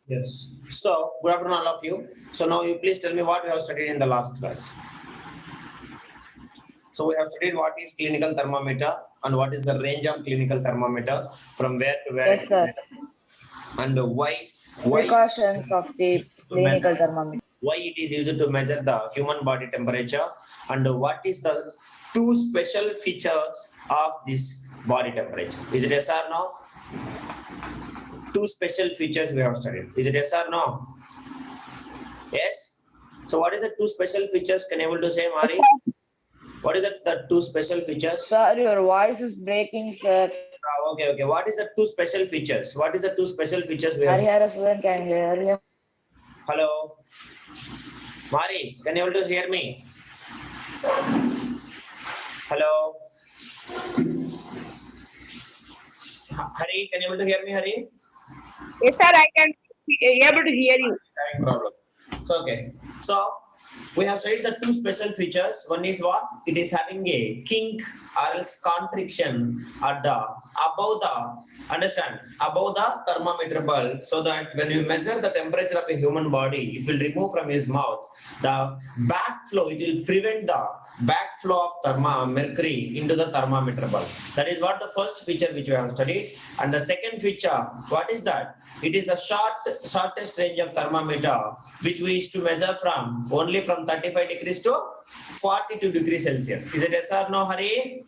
Yes. So, good afternoon, all of you. So, now you please tell me what we have studied in the last class. So, we have studied what is clinical thermometer and what is the range of clinical thermometer from where to where Yes, sir. and Precautions of the to measure, clinical thermometer. why it is used to measure the human body temperature and what is the two special features of this body temperature. Is it yes or no? Two special features we have studied. Is it yes or no? Yes. So what is the two special features? Can you able to say, Mari? What is the two special features? Sir, your voice is breaking, sir. Okay. What is the two special features? What is the two special features we have? Harihara student, can you hear you? Hello, Mari. Can you able to hear me? Hello, Hari. Can you able to hear me, Hari? Yes, sir, I can be able to hear you. Having problem. So okay. So we have studied the two special features. One is what? It is having a kink or else constriction at the above the thermometer bulb, so that when you measure the temperature of a human body, it will remove from his mouth the backflow. It will prevent the backflow of mercury into the thermometer bulb. That is what the first feature which we have studied. And the second feature, what is that? It is the shortest range of thermometer which we used to measure from only from 35 degrees to 42 degrees Celsius. Is it yes or no, Hari?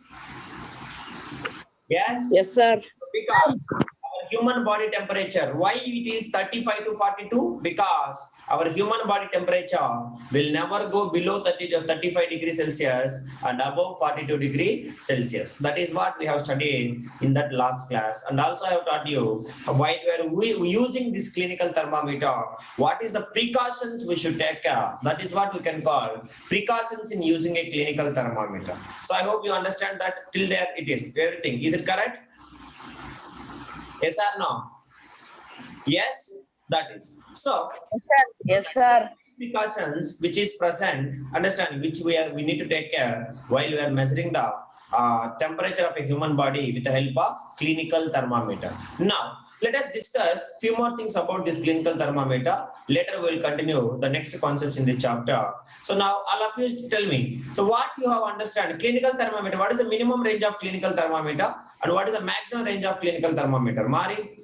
Yes? Yes, sir. Because our human body temperature, why it is 35 to 42? Because our human body temperature will never go below 30 to 35 degrees Celsius and above 42 degrees Celsius. That is what we have studied in that last class. And also I have taught you why we are using this clinical thermometer. What is the precautions we should take care? That is what we can call precautions in using a clinical thermometer. So I hope you understand that till there it is. Everything. Is it correct? Yes or no? Yes, that is. So, Yes, sir. precautions which is present, understand which we need to take care while we are measuring the temperature of a human body with the help of clinical thermometer. Now, let us discuss few more things about this clinical thermometer. Later we will continue the next concepts in the chapter. So now all of you tell me, so what you have understand clinical thermometer, what is the minimum range of clinical thermometer and what is the maximum range of clinical thermometer? Mari?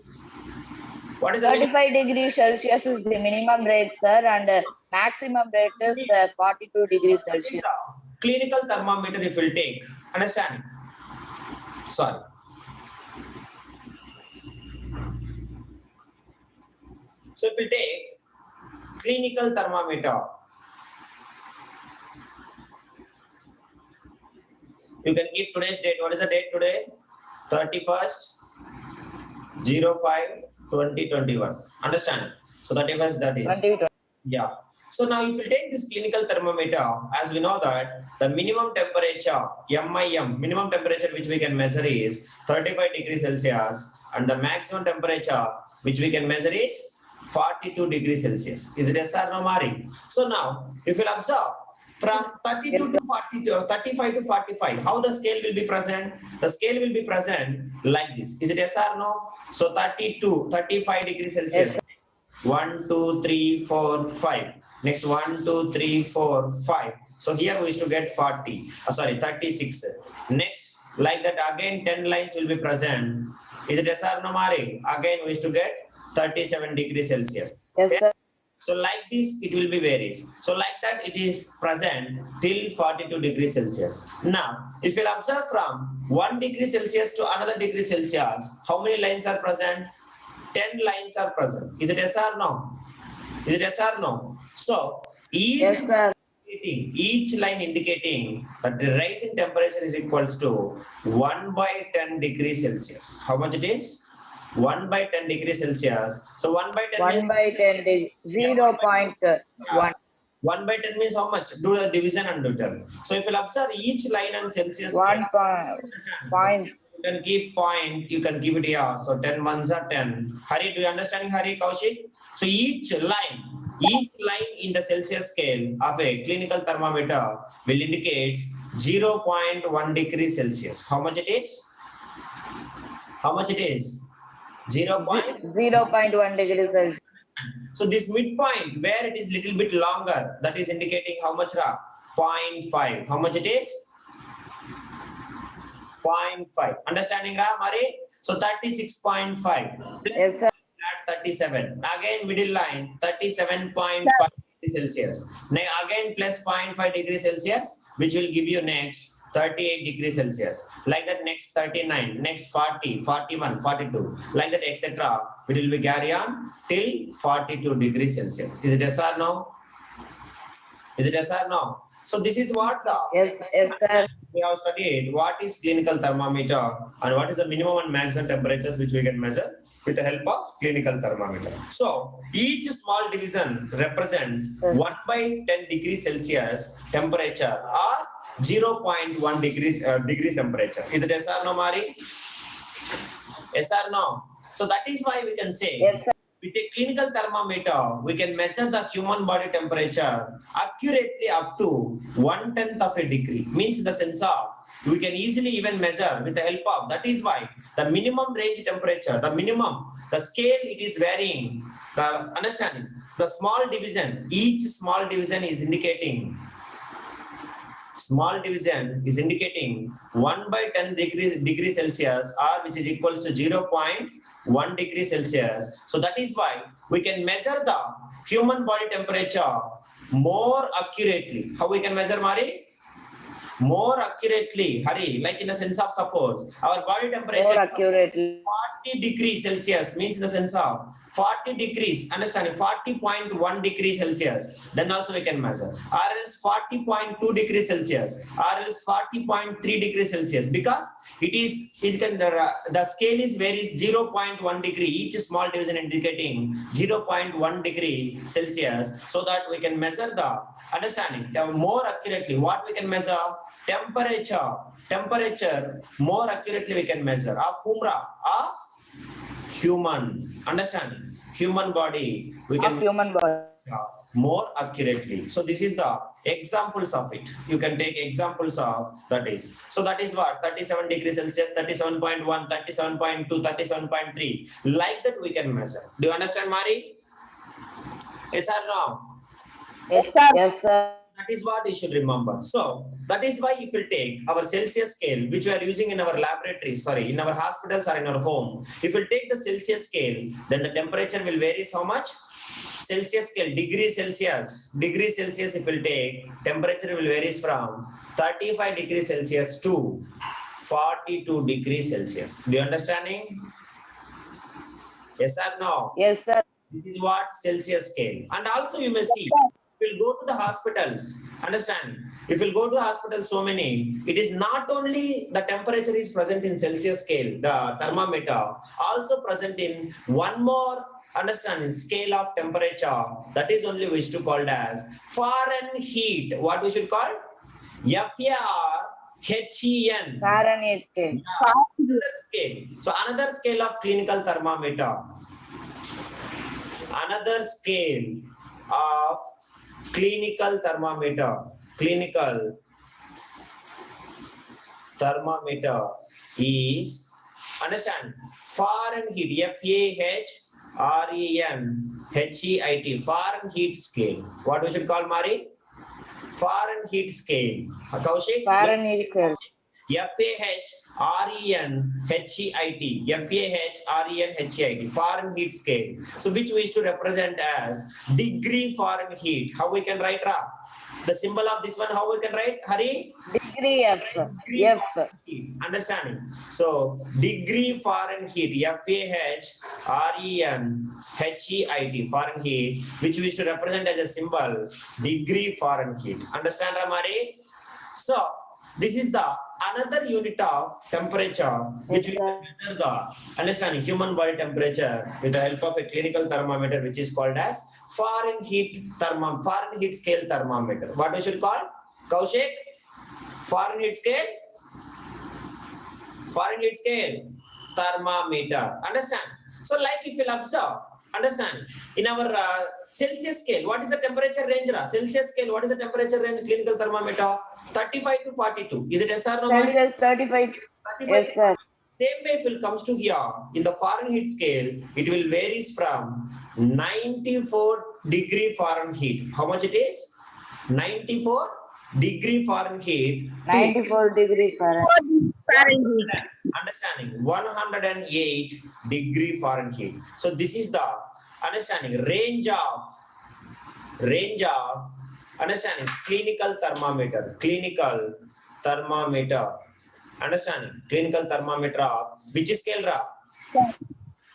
What is the 35 degrees Celsius is the minimum rate, sir, and maximum rate is 42 degrees Celsius. clinical thermometer if we'll take? Understand? Sorry. So if we take clinical thermometer, you can keep today's date. What is the date today? 31st 05/2021. Understand? So 31st, that is. 20. Yeah. So now if you take this clinical thermometer, as we know that the minimum temperature, MIM, minimum temperature which we can measure is 35 degrees Celsius and the maximum temperature which we can measure is 42 degrees Celsius. Is it yes or no, Mari? So now if you observe from 32 to 42, 35 to 45, how the scale will be present? The scale will be present like this. Is it yes or no? So 32, 35 degrees Celsius. Yes, 1, 2, 3, 4, 5. Next 1, 2, 3, 4, 5. So here we used to get 40. 36. Next, like that again 10 lines will be present. Is it yes or no, Mari? Again we used to get 37 degrees Celsius. yes, sir. So like this, it will be varies. So like that, it is present till 42 degrees Celsius. Now, if you observe from 1 degree Celsius to another degree Celsius, how many lines are present? 10 lines are present. Is it yes or no? Is it yes or no? So Yes, sir. each line indicating that the rise in temperature is equals to 1/10 degrees Celsius. How much it is? 1/10 degrees Celsius. So 1/10 means 1 by 10 is 0.1. 1/10 means how much? Do the division and do tell. So if you observe each line on Celsius, 1 point. you can keep point, you can give it here. So 10 ones are 10. Hari, do you understand, Hari, Kaushik? So each line in the Celsius scale of a clinical thermometer will indicate 0.1 degrees Celsius. How much it is? How much it is? 0.1 0.1 degrees Celsius. So this midpoint where it is little bit longer, that is indicating how much Ra? 0.5. How much it is? 0.5. Understanding Ra, Mari? So 36.5. Yes, sir. At 37. Again middle line 37.5 degrees Celsius. Now again plus 0.5 degrees Celsius, which will give you next 38 degrees Celsius. Like that next 39, next 40, 41, 42. Like that etc. It will be carry on till 42 degrees Celsius. Is it yes or no? Is it yes or no? So this is what the Yes, sir. we have studied what is clinical thermometer and what is the minimum and maximum temperatures which we can measure with the help of clinical thermometer. So each small division represents 1/10 degrees Celsius temperature or 0.1 degrees temperature. Is it yes or no, Mari? Yes or no? So that is why we can say Yes, sir. with a clinical thermometer, we can measure the human body temperature accurately up to 1/10 of a degree. Means in the sense of we can easily even measure with the help of. That is why the minimum range temperature, the scale it is varying. The understanding, the small division, each small division is indicating. Small division is indicating 1/10 degrees Celsius, or which is equals to 0.1 degrees Celsius. So that is why we can measure the human body temperature more accurately. How we can measure, Mari? More accurately, Hari, like in the sense of suppose our body More temperature accurately. 40 degrees Celsius means in the sense of 40 degrees, understanding 40.1 degrees Celsius, then also we can measure. Or else 40.2 degrees Celsius, or else 40.3 degrees Celsius, because it can the scale is varies 0.1 degree, each small division indicating 0.1 degree Celsius, so that we can measure the understanding more accurately. What we can measure? Temperature more accurately we can measure of whomra? Of human, understanding human body we Of can human body. more accurately. So this is the examples of it. You can take examples of that is. So that is what 37 degrees Celsius, 37.1, 37.2, 37.3. Like that we can measure. Do you understand, Mari? Yes or no? Yes, sir. Yes, sir. That is what you should remember. So that is why if you take our Celsius scale, which we are using in our laboratory, in our hospitals or in our home, if you take the Celsius scale, then the temperature will vary so much. Celsius scale, degrees Celsius if you take, temperature will vary from 35 degrees Celsius to 42 degrees Celsius. Do you understanding? Yes or no? Yes, sir. This is what Celsius scale. And also you may see, if you go to the hospitals, understand, if you go to the hospital so many, it is not only the temperature is present in Celsius scale, the thermometer, also present in one more understanding scale of temperature, that is only we should called as Fahrenheit. What we should call? F-A-R-H-E-N. Fahrenheit scale. Another scale. So another scale of clinical thermometer. Another scale of clinical thermometer is, understand, Fahrenheit, F-A-H-R-E-N-H-E-I-T, Fahrenheit scale. What we should call, Mari? Fahrenheit scale. Kaushik? Fahrenheit scale. F-A-H-R-E-N-H-E-I-T, F-A-H-R-E-N-H-E-I-T, Fahrenheit scale. So which we used to represent as degree Fahrenheit. How we can write, Ra? The symbol of this one, how we can write, Hari? Degree F. Degree F. Fahrenheit. Understanding? So degree Fahrenheit, F-A-H-R-E-N-H-E-I-T, Fahrenheit, which we used to represent as a symbol, degree Fahrenheit. Understand, Ramari? So this is the another unit of temperature which we can measure the understanding human body temperature with the help of a clinical thermometer, which is called as Fahrenheit scale thermometer. What we should call? Kaushik? Fahrenheit scale thermometer. Understand? So like if you observe, understand, in our Celsius scale, what is the temperature range? Celsius scale, what is the temperature range clinical thermometer? 35 to 42. Is it yes or no? Celsius 35. 35 Yes, sir. Same way, if it comes to here, in the Fahrenheit scale, it will varies from 94 degree Fahrenheit. How much it is? 94 degree Fahrenheit to 94 degree Fahrenheit. Fahrenheit. understanding 108 degree Fahrenheit. So this is the understanding range of understanding clinical thermometer understanding clinical thermometer of which scale ra?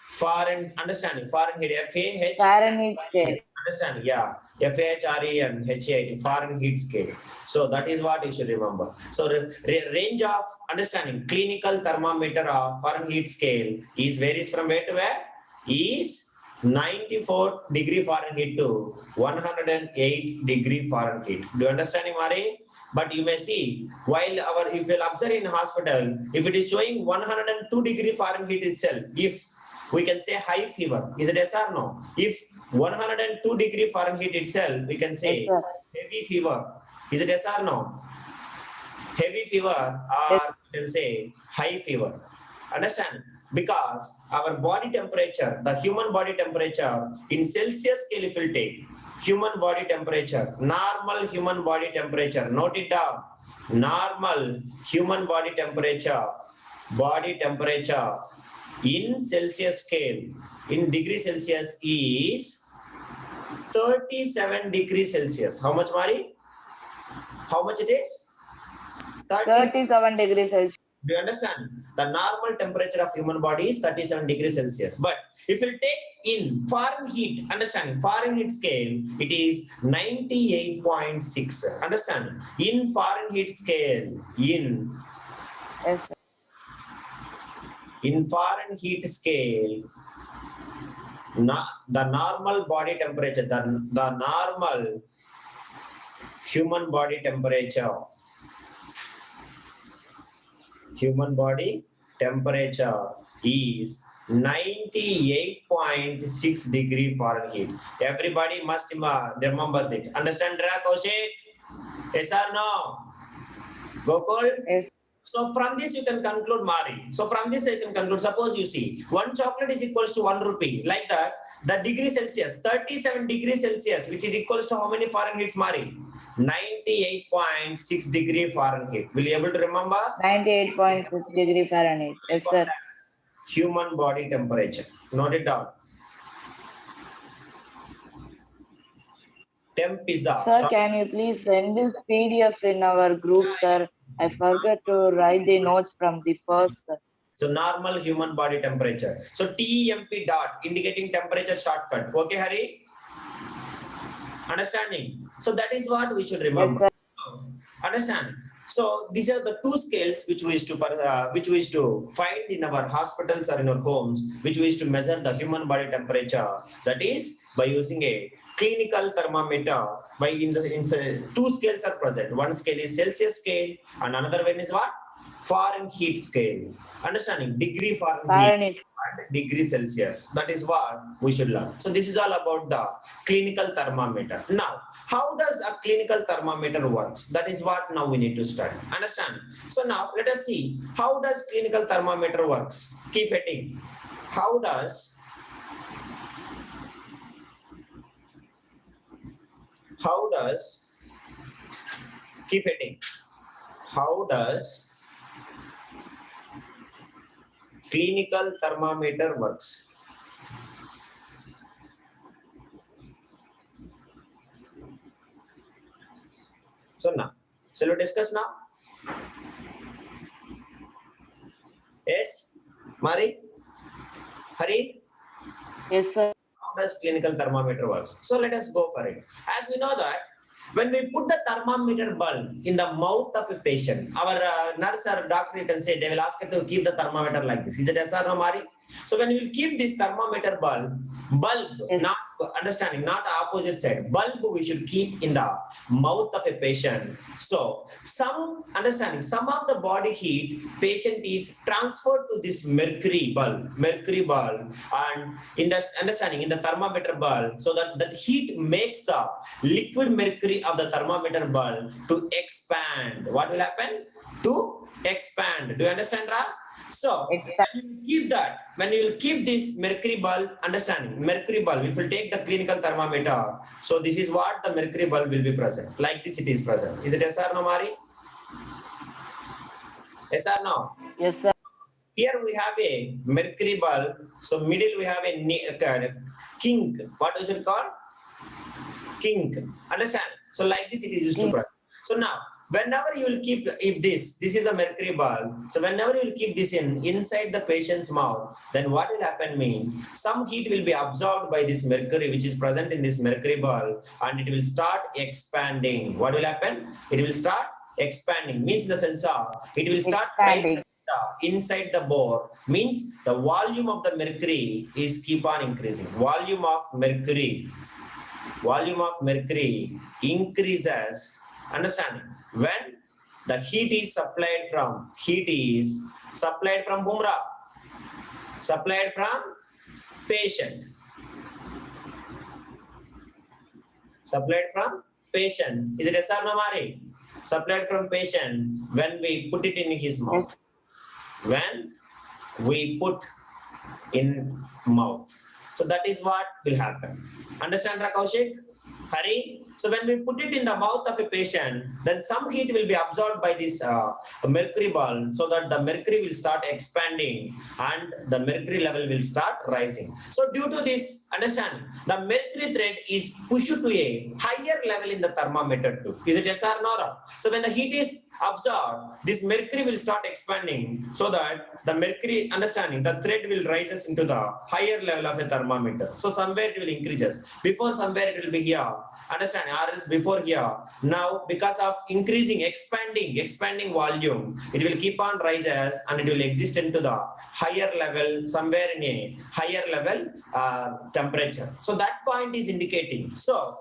Fahrenheit, understanding Fahrenheit, FAH, Fahrenheit scale. understanding, yeah, FAHREN, HAT, Fahrenheit scale. So that is what you should remember. So range of understanding clinical thermometer of Fahrenheit scale is varies from where to where? Is 94 degree Fahrenheit to 108 degree Fahrenheit. Do you understand, Mari? But you may see, while if you'll observe in hospital, if it is showing 102 degree Fahrenheit itself, if we can say high fever, is it yes or no? If 102 degree Fahrenheit itself, we can say Yes, sir. heavy fever, is it yes or no? Heavy fever, or you can say high fever. Understand? Because our body temperature, the human body temperature in Celsius scale, if you take human body temperature, normal human body temperature, note it down. Normal human body temperature in Celsius scale, in degree Celsius is 37 degrees Celsius. How much, Mari? How much it is? 37 degrees Celsius. Do you understand? The normal temperature of human body is 37 degrees Celsius. But if you take in Fahrenheit, understanding Fahrenheit scale, it is 98.6. Understand? In Fahrenheit scale, in Yes, sir. Fahrenheit scale, the normal body temperature, the normal human body temperature is 98.6 degree Fahrenheit. Everybody must remember that. Understand, Kaushik? Yes or no? Gokul? Yes. So from this you can conclude, Mari. So from this you can conclude, suppose you see, one chocolate is equals to 1 rupee. Like that, the degree Celsius, 37 degrees Celsius, which is equals to how many Fahrenheit, Mari? 98.6 degree Fahrenheit. Will you able to remember? 98.6 degree Fahrenheit. Yes, sir. Human body temperature. Note it down. Temp is the Sir, can you please send this PDF in our group, sir? I forgot to write the notes from the first, sir. so normal human body temperature. So TEMP dot indicating temperature shortcut. Okay, Hari? Understanding? So that is what we should remember. Yes, Understand? So these are the two scales which we used to find in our hospitals or in our homes, which we used to measure the human body temperature. That is by using a clinical thermometer. Two scales are present. One scale is Celsius scale, and another one is what? Fahrenheit scale. Understanding? Degree Fahrenheit. and degree Celsius. That is what we should learn. So this is all about the clinical thermometer. Now, how does a clinical thermometer works? That is what now we need to study. Understand? So now let us see how does clinical thermometer works. Keep heading. How does keep heading. How does clinical thermometer works? So now, shall we discuss now? Yes, Mari, Hari, Yes, sir. how does clinical thermometer works? So let us go for it. As we know that when we put the thermometer bulb in the mouth of a patient, our nurse or doctor, you can say, they will ask us to keep the thermometer like this. Is it yes or no, Mari? So when we will keep this thermometer bulb, Yes. not understanding, not opposite side, bulb we should keep in the mouth of a patient. So some of the body heat patient is transferred to this mercury bulb, and in the understanding in the thermometer bulb, so that heat makes the liquid mercury of the thermometer bulb to expand. What will happen? To expand. Do you understand, Ra? So when you will keep this mercury bulb, understanding mercury bulb, if you take the clinical thermometer, so this is what the mercury bulb will be present. Like this, it is present. Is it yes or no, Mari? Yes or no? Yes, sir. Here we have a mercury bulb. So middle we have a king. What is it called? King. Understand? So like this, it is used to present. So now, whenever you will keep, if this is the mercury bulb, so whenever you will keep this inside the patient's mouth, then what will happen means some heat will be absorbed by this mercury which is present in this mercury bulb, and it will start expanding. What will happen? It will start expanding, means in the sense of it will start Expanding. inside the bore, means the volume of the mercury is keep on increasing. Volume of mercury increases. Understanding? When the heat is supplied from whom? Supplied from patient. Supplied from patient. Is it yes or no, Mari? Supplied from patient when we put it in his mouth. When we put in mouth. So that is what will happen. Understand, Kaushik? Hari? So when we put it in the mouth of a patient, then some heat will be absorbed by this mercury bulb, so that the mercury will start expanding and the mercury level will start rising. So due to this, understand, the mercury thread is pushed to a higher level in the thermometer too. Is it yes or no? So when the heat is absorbed, this mercury will start expanding, so that the mercury, understanding, the thread will rises into the higher level of a thermometer. So somewhere it will increases. Before somewhere it will be here. Understand? Or else before here. Now because of expanding volume, it will keep on rises and it will exist into the higher level, somewhere in a higher level temperature. So that point is indicating. So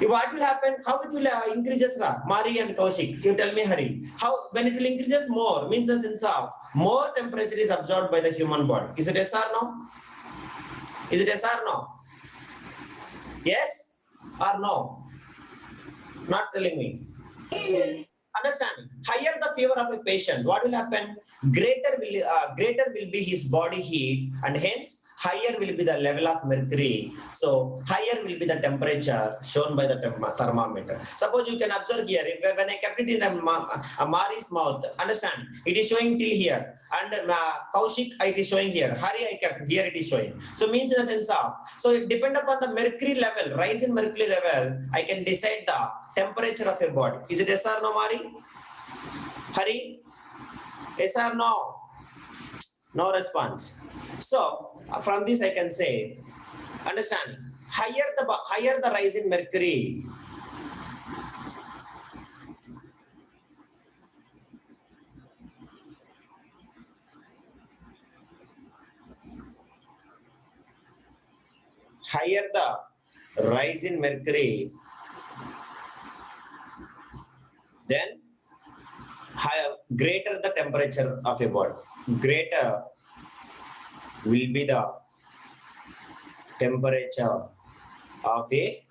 what will happen? How it will increases, Mari and Kaushik? You tell me, Hari. How when it will increases more means the sense of more temperature is absorbed by the human body. Is it yes or no? Is it yes or no? Yes or no? Not telling me. Understanding? Higher the fever of a patient, what will happen? Greater will be his body heat, and hence higher will be the level of mercury. So higher will be the temperature shown by the thermometer. Suppose you can observe here, when I kept it in the Mari's mouth, understand, it is showing till here, and Kaushik, it is showing here. Hari, I kept here, it is showing. So means in the sense of, so it depend upon the mercury level, rise in mercury level, I can decide the temperature of a body. Is it yes or no, Mari? Hari? Yes or no? No response. So from this I can say, understanding, higher the rise in mercury, then greater the temperature of a body. Greater will be the temperature of a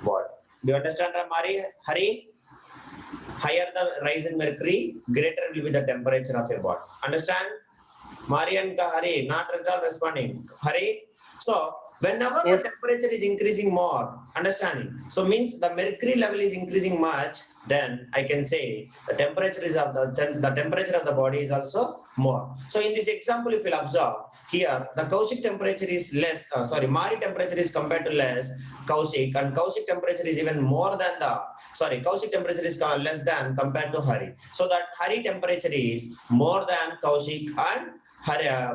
body. Do you understand, Mari? Hari? Higher the rise in mercury, greater will be the temperature of a body. Understand? Mari and Hari, not at all responding. Hari? So, whenever Yes. the temperature is increasing more, understanding? So, means the mercury level is increasing much, then I can say the temperature of the body is also more. So, in this example, if you will observe, here the Kaushik temperature is less, Mari temperature is compared to less Kaushik, and Kaushik temperature is even more than Kaushik temperature is less than compared to Hari. So that Hari temperature is more than Kaushik and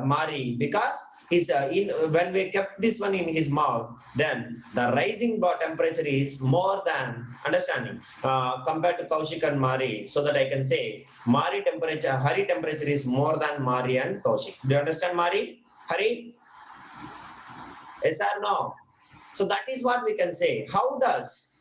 Mari, because when we kept this one in his mouth, then the rising temperature is more than, understanding, compared to Kaushik and Mari, so that I can say Hari temperature is more than Mari and Kaushik. Do you understand, Mari? Hari? Yes or no? So that is what we can say. How does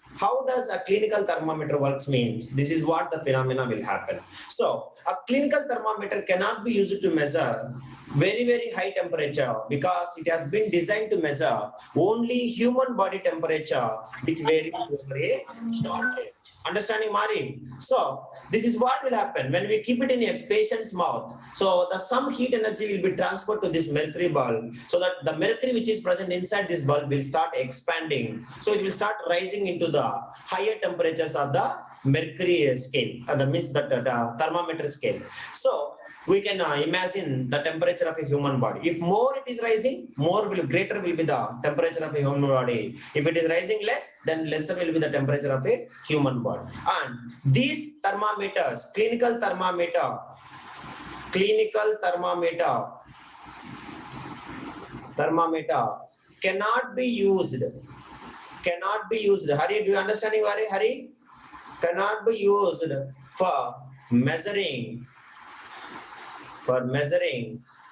a clinical thermometer works means, this is what the phenomena will happen. So a clinical thermometer cannot be used to measure very high temperature because it has been designed to measure only human body temperature which varies over a short range. Understanding, Mari? So this is what will happen when we keep it in a patient's mouth. So the some heat energy will be transferred to this mercury bulb, so that the mercury which is present inside this bulb will start expanding. So it will start rising into the higher temperatures of the mercury scale, that means the thermometer scale. So we can imagine the temperature of a human body. If more it is rising, greater will be the temperature of a human body. If it is rising less, then lesser will be the temperature of a human body. And these thermometers, clinical thermometer cannot be used. Hari, do you understanding, Hari? Cannot be used for measuring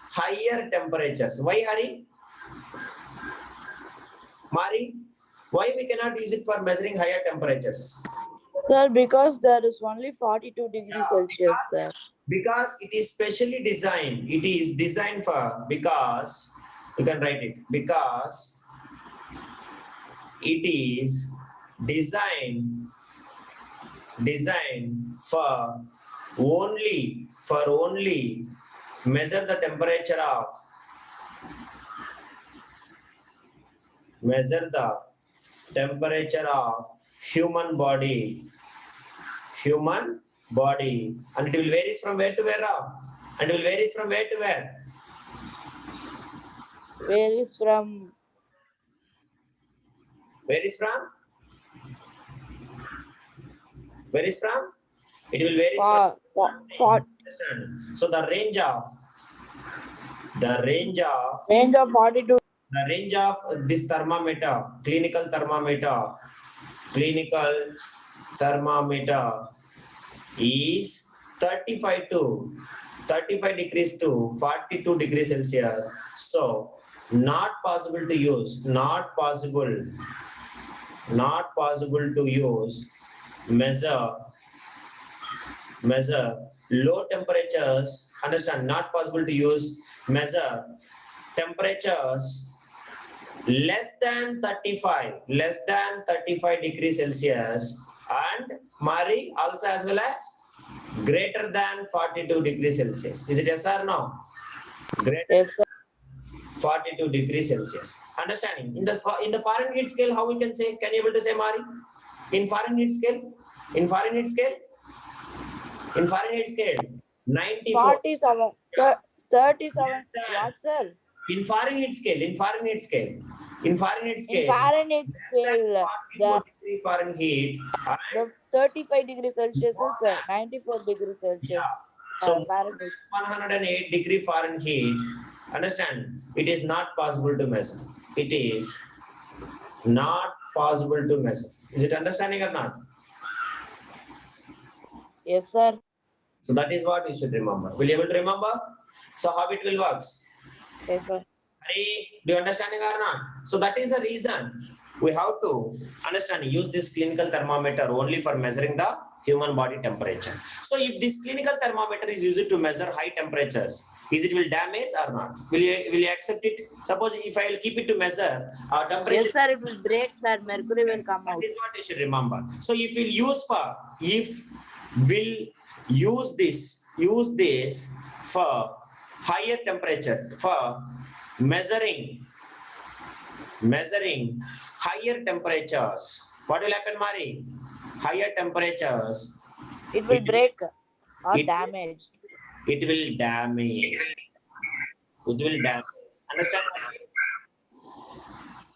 higher temperatures. Why, Hari? Mari, why we cannot use it for measuring higher temperatures? Sir, because there is only 42 degrees Celsius, sir. Because it is specially designed. It is designed for, because you can write it, because it is designed for only measure the temperature of human body, and it will varies from where to where? And it will varies from where to where? Varies from It will vary from. Understand. So the range of Range of 42. the range of this thermometer, clinical thermometer is 35 degrees to 42 degrees Celsius. So not possible to use measure low temperatures. Understand, not possible to measure temperatures less than 35 degrees Celsius, and Mari also as well as greater than 42 degrees Celsius. Is it yes or no? Greater Yes, sir. 42 degrees Celsius. Understanding? In the Fahrenheit scale, how we can say? Can you able to say, Mari? In Fahrenheit scale, 94. 47. 37. What, sir? In Fahrenheit scale. In Fahrenheit scale, the 35 degrees Celsius is 94 degrees Celsius. So Fahrenheit. 108 degree Fahrenheit. Understand? It is not possible to measure. It is not possible to measure. Is it understanding or not? Yes, sir. So that is what you should remember. Will you able to remember? So how it will work? Yes, sir. Hari, do you understanding or not? So that is the reason we have to understand, use this clinical thermometer only for measuring the human body temperature. So if this clinical thermometer is used to measure high temperatures, is it will damage or not? Will you accept it? Suppose if I will keep it to measure temperature. Yes, sir. It will break, sir. Mercury will come out. That is what you should remember. So if we'll use this for higher temperature, for measuring higher temperatures, what will happen, Mari? Higher temperatures, It will break or it- damage. it will damage. Understand?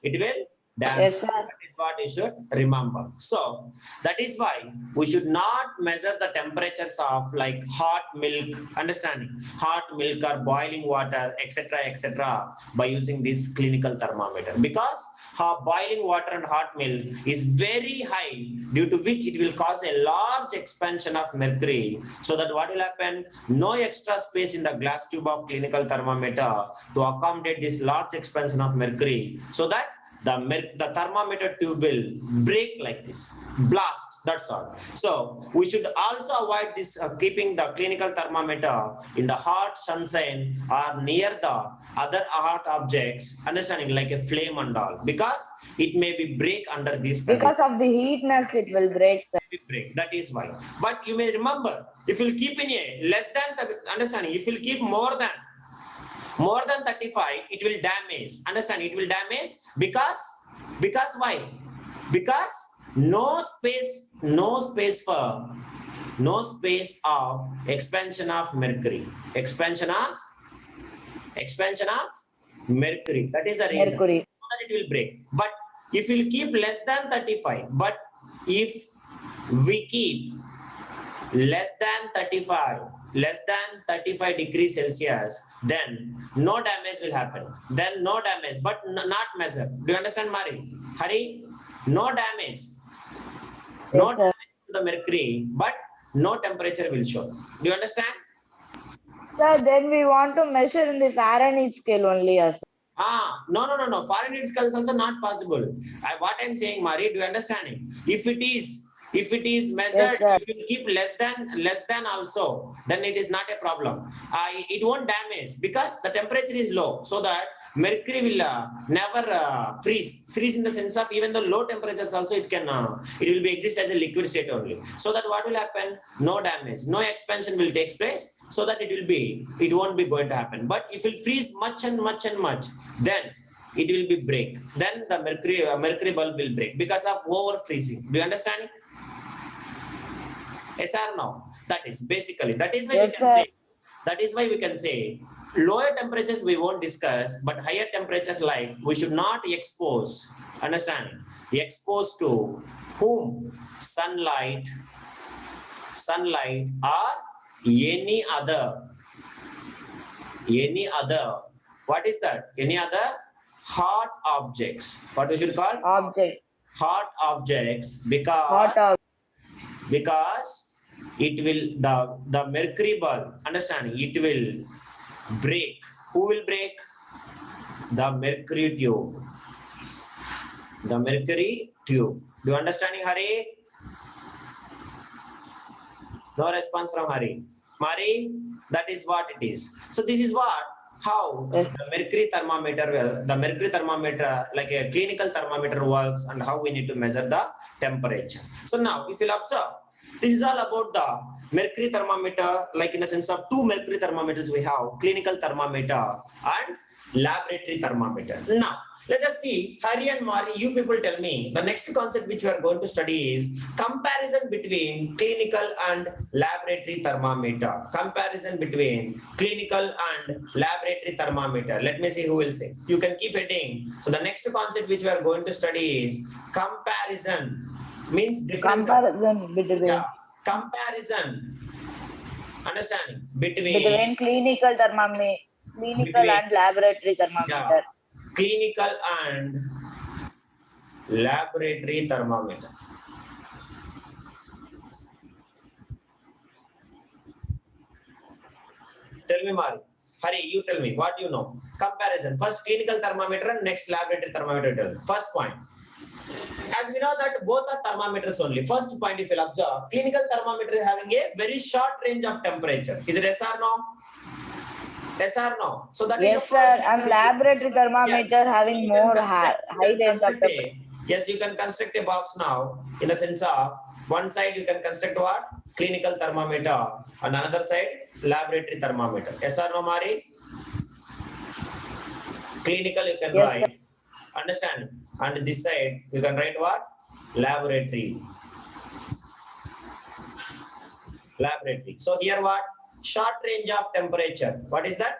It will damage. Yes, sir. That is what you should remember. So that is why we should not measure the temperatures of like hot milk, understanding, hot milk or boiling water, etc., by using this clinical thermometer, because boiling water and hot milk is very high, due to which it will cause a large expansion of mercury. So that what will happen? No extra space in the glass tube of clinical thermometer to accommodate this large expansion of mercury, so that the thermometer tube will break like this, blast, that's all. So we should also avoid this keeping the clinical thermometer in the hot sunshine or near the other hot objects, understanding, like a flame and all, because it may be break under this condition. Because of the heatness, it will break, sir. Break, that is why. But you may remember, if you keep in a less than understanding, if you keep more than 35, it will damage, understand, it will damage, because why? Because no space of expansion of mercury, expansion of mercury, that is the reason. Mercury. So that it will break. But if you keep less than 35, but if we keep less than 35 degrees Celsius, then no damage will happen. Then no damage, but not measure. Do you understand, Mari? Hari, no damage. No Yes, sir. damage to the mercury, but no temperature will show. Do you understand? Sir, then we want to measure in the Fahrenheit scale only, yes. No. Fahrenheit scale is also not possible. What I'm saying, Mari, do you understand it? If it is measured, Yes, sir. if you keep less than also, then it is not a problem. It won't damage because the temperature is low, so that mercury will never freeze in the sense of, even the low temperatures also it will be exist as a liquid state only. So that what will happen? No damage, no expansion will take place, so that it won't be going to happen. But if it freeze much, then it will be break. Then the mercury bulb will break because of over freezing. Do you understand it? Yes or no? That is basically, that is why Yes, we can sir. say, that is why we can say lower temperatures we won't discuss, but higher temperatures, like we should not expose, understand, expose to whom? Sunlight or any other, what is that? Any other hot objects. What we should call? Object. Hot objects, Hot object. because it will, the mercury bulb, understanding, it will break. Who will break? The mercury tube. The mercury tube. Do you understanding, Hari? No response from Hari. Mari, that is what it is. So this is how Yes. the mercury thermometer, like a clinical thermometer works, and how we need to measure the temperature. So now, if you'll observe, this is all about the mercury thermometer, like in the sense of two mercury thermometers we have, clinical thermometer and laboratory thermometer. Now, let us see, Hari and Mari, you people tell me, the next concept which we are going to study is comparison between clinical and laboratory thermometer. Comparison between clinical and laboratory thermometer. Let me see who will say. You can keep heading. So the next concept which we are going to study is comparison. Means differences. Comparison between. Yeah, comparison. Understanding? Between clinical thermometer, Between- and laboratory thermometer. Yeah. Clinical and laboratory thermometer. Tell me, Mari. Hari, you tell me, what do you know? Comparison. First clinical thermometer and next laboratory thermometer. Tell me. First point. As we know that both are thermometers only. First point, if you observe, clinical thermometer is having a very short range of temperature. Is it yes or no? Yes or no? So that is Yes, the sir. point. And laboratory thermometer having You can more construct- high you can range of construct temperature. Yes, you can construct a box now in the sense of one side you can construct what? Clinical thermometer, and another side laboratory thermometer. Yes or no, Mari? Clinical you can Yes, write. Understand? And this side you can write what? Laboratory. Laboratory. So here what? Short range of temperature. What is that?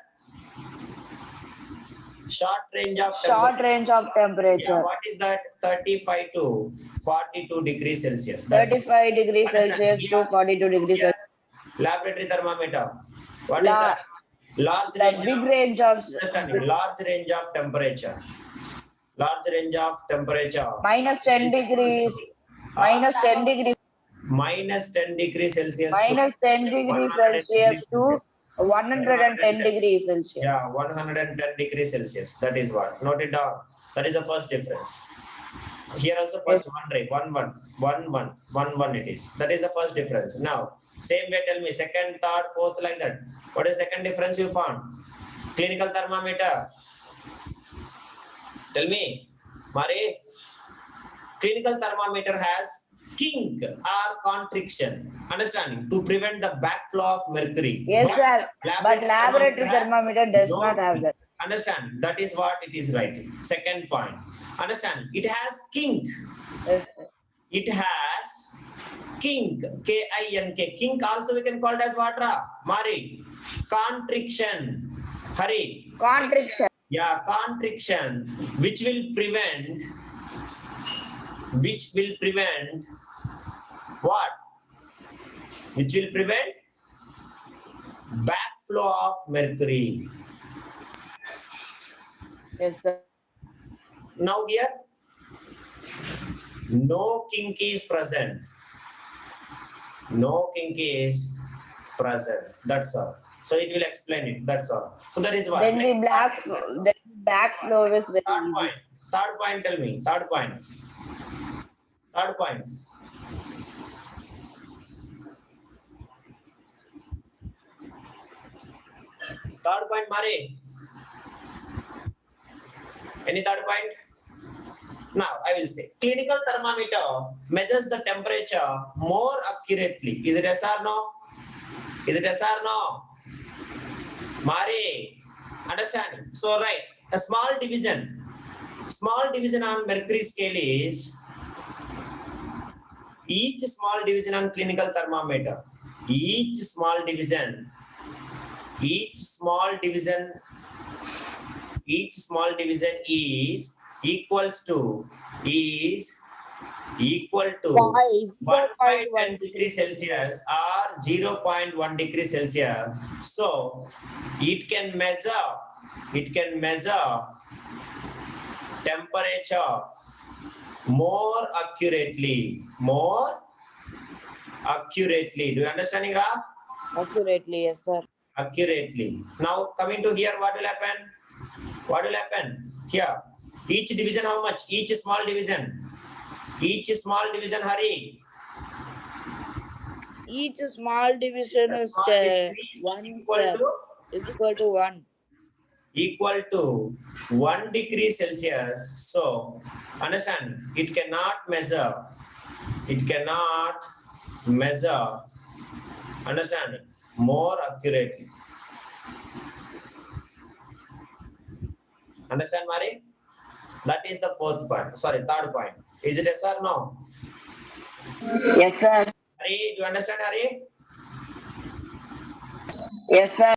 Short range of temperature. Short range of temperature. Yeah, what is that? 35 to 42 degrees Celsius. That's 35 degrees Understand? Celsius to Here- 42 degrees here, Celsius. laboratory thermometer. What is La- that? Large The range big of, range of understanding, large range of temperature. Large range of temperature. minus 10 degrees, minus 10 degrees, Minus 10 degrees Celsius. minus 10 degrees 110 Celsius to Celsius. 110 degrees Celsius. Yeah, 110 degrees Celsius. That is what. Note it down. That is the first difference. Here also first one ray, 1 1 1 1 1 1 it is. That is the first difference. Now same way, tell me second, third, fourth, like that. What is second difference you found? Clinical thermometer. Tell me, Mari. Clinical thermometer has kink or constriction. Understanding? To prevent the backflow of mercury. Yes, sir. But laboratory has thermometer does no not have kink. that. Understand? That is what it is writing. Second point. Understand? It has kink. Yes, sir. It has kink. K-I-N-K. Kink also we can call it as what? Mari. Constriction. Hari. Constriction. Yeah, constriction. Which will prevent what? Which will prevent backflow of mercury. Yes, sir. Now here, no kink is present. No kink is present. That's all. So it will explain it. That's all. So that is what. Then the backflow is very Third easy. point. Third point. Tell me. Third point. Third point. Third point, Mari. Any third point? Now I will say clinical thermometer measures the temperature more accurately. Is it yes or no? Is it yes or no? Mari, understanding? So right, a small division on mercury scale is each small division on clinical thermometer. Each small division is equals to 1.10 degrees Celsius or 0.1 degrees Celsius. So it can measure temperature more accurately. Do you understanding, Ra? Accurately, yes, sir. Accurately. Now coming to here, what will happen? Here, each division how much? Each small division, Hari. Each small division is Small decrease one, equal sir, to is equal to 1. 1 degree Celsius. So understand, it cannot measure, understand, more accurately. Understand, Mari? That is the third point. Is it yes or no? Yes, sir. Hari, do you understand, Hari? Yes, sir.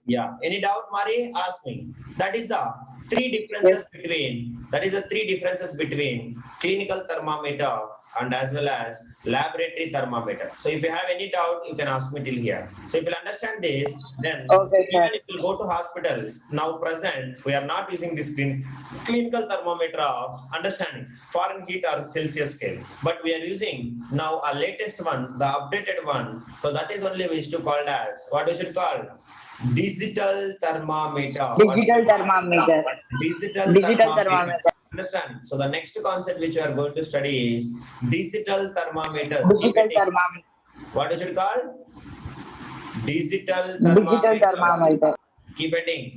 Yeah. Any doubt, Mari? Ask me. That is the three differences between clinical thermometer and as well as laboratory thermometer. So if you have any doubt, you can ask me till here. So if you understand this, then Okay, sir. even if you go to hospitals, now present, we are not using this clinical thermometer of understanding Fahrenheit or Celsius scale, but we are using now a latest one, the updated one. So that is only we used to call as, what we should call? Digital thermometer. Digital thermometer. Digital thermometer. Understand? So the next concept which we are going to study is digital thermometers. Digital thermometer. What is it called? Digital Digital thermometer. Keep it.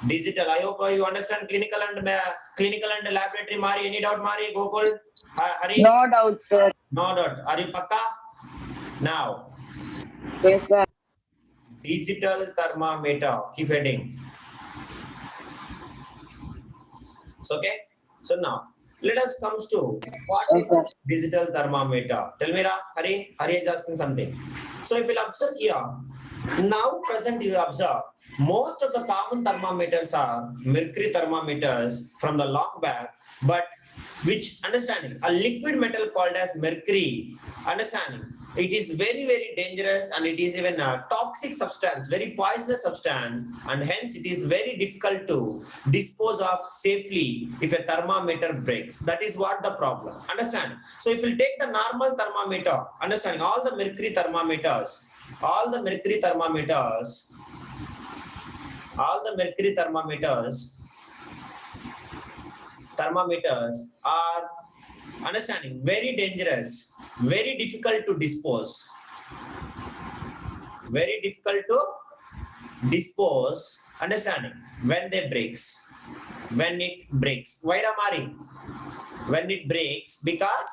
Digital. I hope you understand clinical and laboratory. Mari, any doubt, Mari? Gokul? Hari? No doubt, sir. No doubt. Are you pakka? Now, Yes, sir. digital thermometer. Keep heading. So, okay. So now, let us come to what is digital thermometer. Tell me, Hari is asking something. So if you observe here, now present you observe, most of the common thermometers are mercury thermometers from the long back, but which understanding a liquid metal called as mercury, understanding it is very, very dangerous and it is even a toxic substance, very poisonous substance, and hence it is very difficult to dispose of safely if a thermometer breaks. That is what the problem. Understand? So if you take the normal thermometer, understanding all the mercury thermometers thermometers are understanding very dangerous, very difficult to dispose, very difficult to dispose, understanding when they breaks, when it breaks. Why Ramari? When it breaks, because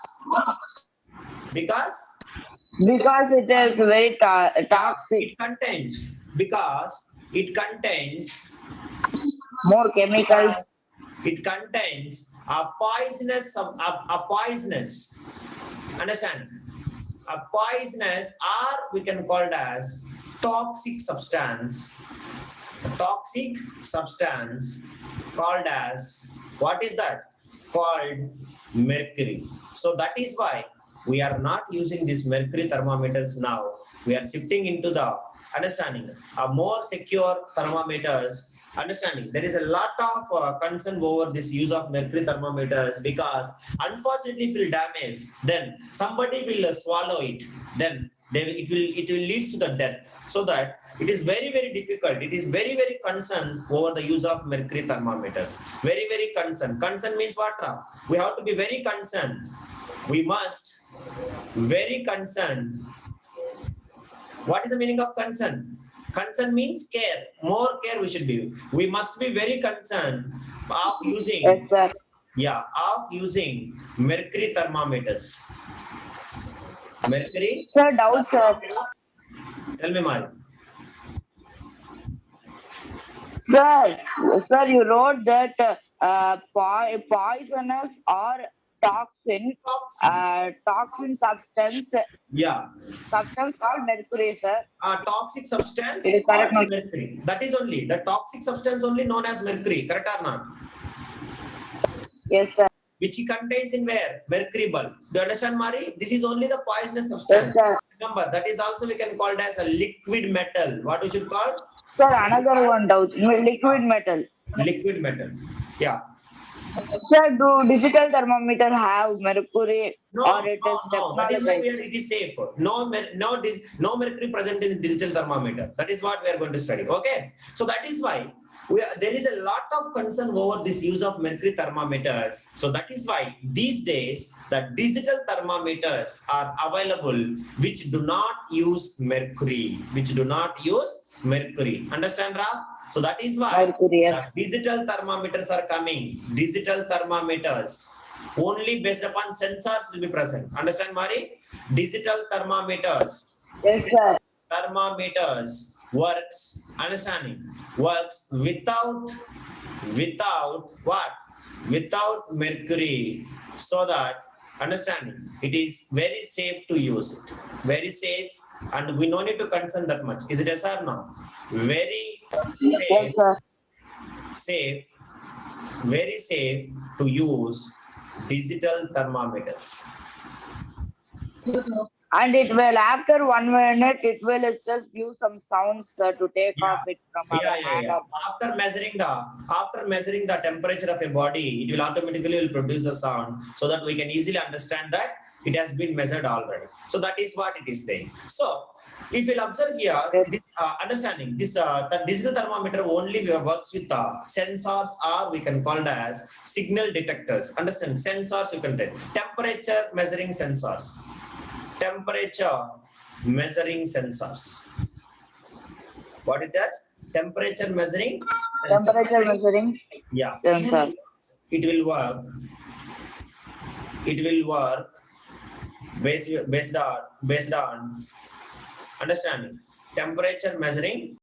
Because it is very toxic, it contains, because it contains more chemicals. it contains a poisonous a poisonous, understand, a poisonous, or we can call it as toxic substance, a toxic substance called as, what is that? Called mercury. So that is why we are not using these mercury thermometers now. We are shifting into the understanding a more secure thermometers. Understanding there is a lot of concern over this use of mercury thermometers, because unfortunately if it will damage, then somebody will swallow it, then it will lead to the death. So that it is very difficult, it is very concerned over the use of mercury thermometers, very concerned. Concern means what? We have to be very concerned, we must very concerned. What is the meaning of concern? Concern means care, more care we should be. We must be very concerned of using, Yes, sir. of using mercury thermometers. Mercury, Sir, doubt, sir. tell me, Mari. Sir, you wrote that poisonous or toxin, toxin substance Yeah, called mercury, sir. a toxic substance It is called correct, no? mercury. That is only the toxic substance only known as mercury. Correct or not? Yes, sir. Which contains in where? Mercury bulb. Do you understand, Mari? This is only the poisonous Yes, substance. sir. Remember, that is also we can call it as a liquid metal. What we should call? Sir, another one doubt. Liquid metal. Liquid metal. Yeah. Sir, do digital thermometer have mercury No, or it is no. That is why technologized? it is safe. No mercury present in digital thermometer. That is what we are going to study. Okay. So that is why there is a lot of concern over this use of mercury thermometers. So that is why these days the digital thermometers are available which do not use mercury. Understand, Ra? So that is why Mercury, yes. the digital thermometers are coming. Digital thermometers only based upon sensors will be present. Understand, Mari? Digital thermometers Yes, sir. works, understanding, works without what? Without mercury. So that, understanding, it is very safe to use it. Very safe, and we no need to concern that much. Is it yes or no? Very Yes, sir. safe, very safe to use digital thermometers. And it will, after 1 minute, it will itself give some sounds to take Yeah. off it from our hand. Or After measuring the temperature of a body, it will automatically produce a sound, so that we can easily understand that it has been measured already. So that is what it is saying. So if you'll observe here, this understanding this the digital thermometer only works with sensors, or we can call it as signal detectors. Understand, sensors you can take temperature measuring sensors. Temperature measuring sensors. What is that? Temperature measuring. temperature measuring Yeah, sensor. it will work. It will work based on understanding temperature measuring